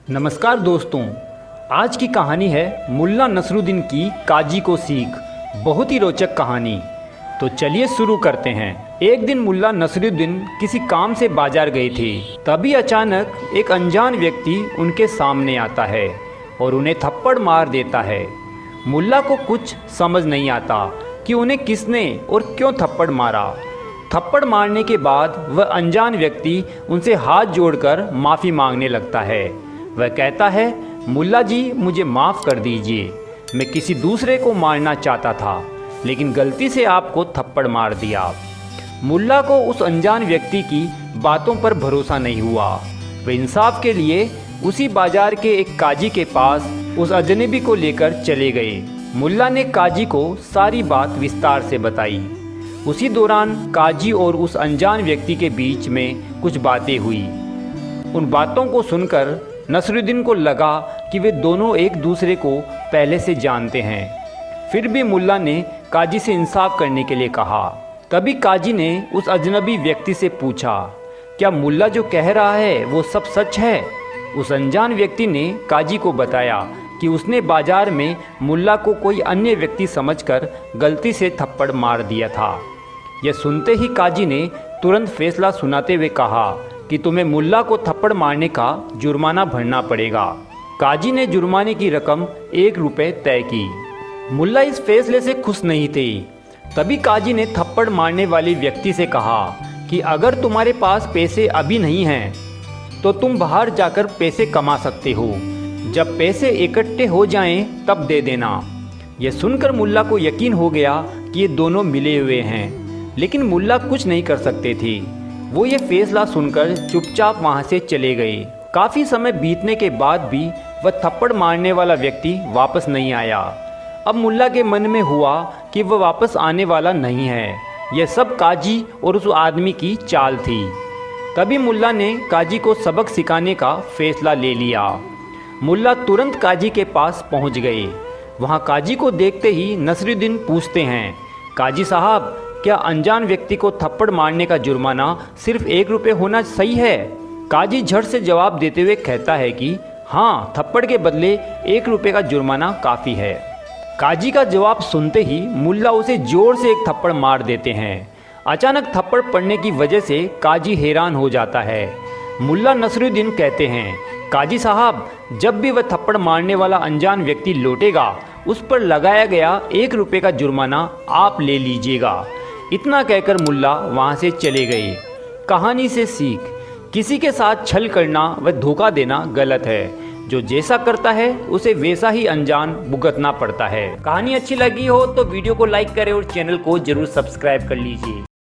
नमस्कार दोस्तों, आज की कहानी है मुल्ला नसरुद्दीन की काजी को सीख। बहुत ही रोचक कहानी। तो चलिए शुरू करते हैं। एक दिन मुल्ला नसरुद्दीन किसी काम से बाजार गए थे। तभी अचानक एक अनजान व्यक्ति उनके सामने आता है और उन्हें थप्पड़ मार देता है। मुल्ला को कुछ समझ नहीं आता कि उन्हें किसने और क्यों थप्पड़ मारा। थप्पड़ मारने के बाद वह अनजान व्यक्ति उनसे हाथ जोड़कर माफ़ी मांगने लगता है। वह कहता है, मुल्ला जी मुझे माफ़ कर दीजिए, मैं किसी दूसरे को मारना चाहता था लेकिन गलती से आपको थप्पड़ मार दिया। मुल्ला को उस अनजान व्यक्ति की बातों पर भरोसा नहीं हुआ। वह इंसाफ के लिए उसी बाजार के एक काजी के पास उस अजनबी को लेकर चले गए। मुल्ला ने काजी को सारी बात विस्तार से बताई। उसी दौरान काजी और उस अनजान व्यक्ति के बीच में कुछ बातें हुई। उन बातों को सुनकर नसरुद्दीन को लगा कि वे दोनों एक दूसरे को पहले से जानते हैं। फिर भी मुल्ला ने काजी से इंसाफ करने के लिए कहा। तभी काजी ने उस अजनबी व्यक्ति से पूछा, क्या मुल्ला जो कह रहा है वो सब सच है? उस अनजान व्यक्ति ने काजी को बताया कि उसने बाजार में मुल्ला को कोई अन्य व्यक्ति समझकर गलती से थप्पड़ मार दिया था। यह सुनते ही काजी ने तुरंत फैसला सुनाते हुए कहा कि तुम्हें मुल्ला को थप्पड़ मारने का जुर्माना भरना पड़ेगा। काजी ने जुर्माने की रकम 1 रुपये तय की। मुल्ला इस फैसले से खुश नहीं थे। तभी काजी ने थप्पड़ मारने वाले व्यक्ति से कहा कि अगर तुम्हारे पास पैसे अभी नहीं हैं तो तुम बाहर जाकर पैसे कमा सकते हो। जब पैसे इकट्ठे हो जाएं तब दे देना। यह सुनकर मुल्ला को यकीन हो गया कि ये दोनों मिले हुए हैं, लेकिन मुल्ला कुछ नहीं कर सकते थे। वो ये फैसला सुनकर चुपचाप वहाँ से चले गए। काफ़ी समय बीतने के बाद भी वह थप्पड़ मारने वाला व्यक्ति वापस नहीं आया। अब मुल्ला के मन में हुआ कि वह वापस आने वाला नहीं है। यह सब काजी और उस आदमी की चाल थी। तभी मुल्ला ने काजी को सबक सिखाने का फैसला ले लिया। मुल्ला तुरंत काजी के पास पहुँच गए। वहाँ काजी को देखते ही नसरुद्दीन पूछते हैं, काजी साहब, क्या अनजान व्यक्ति को थप्पड़ मारने का जुर्माना सिर्फ 1 रुपये होना सही है? काजी झट से जवाब देते हुए कहता है कि हाँ, थप्पड़ के बदले 1 रुपये का जुर्माना काफ़ी है। काजी का जवाब सुनते ही मुल्ला उसे जोर से एक थप्पड़ मार देते हैं। अचानक थप्पड़ पड़ने की वजह से काजी हैरान हो जाता है। मुल्ला नसरुद्दीन कहते हैं, काजी साहब, जब भी वह थप्पड़ मारने वाला अनजान व्यक्ति लौटेगा उस पर लगाया गया 1 रुपये का जुर्माना आप ले लीजिएगा। इतना कहकर मुल्ला वहाँ से चले गए। कहानी से सीख, किसी के साथ छल करना व धोखा देना गलत है। जो जैसा करता है उसे वैसा ही अंजाम भुगतना पड़ता है। कहानी अच्छी लगी हो तो वीडियो को लाइक करें और चैनल को जरूर सब्सक्राइब कर लीजिए।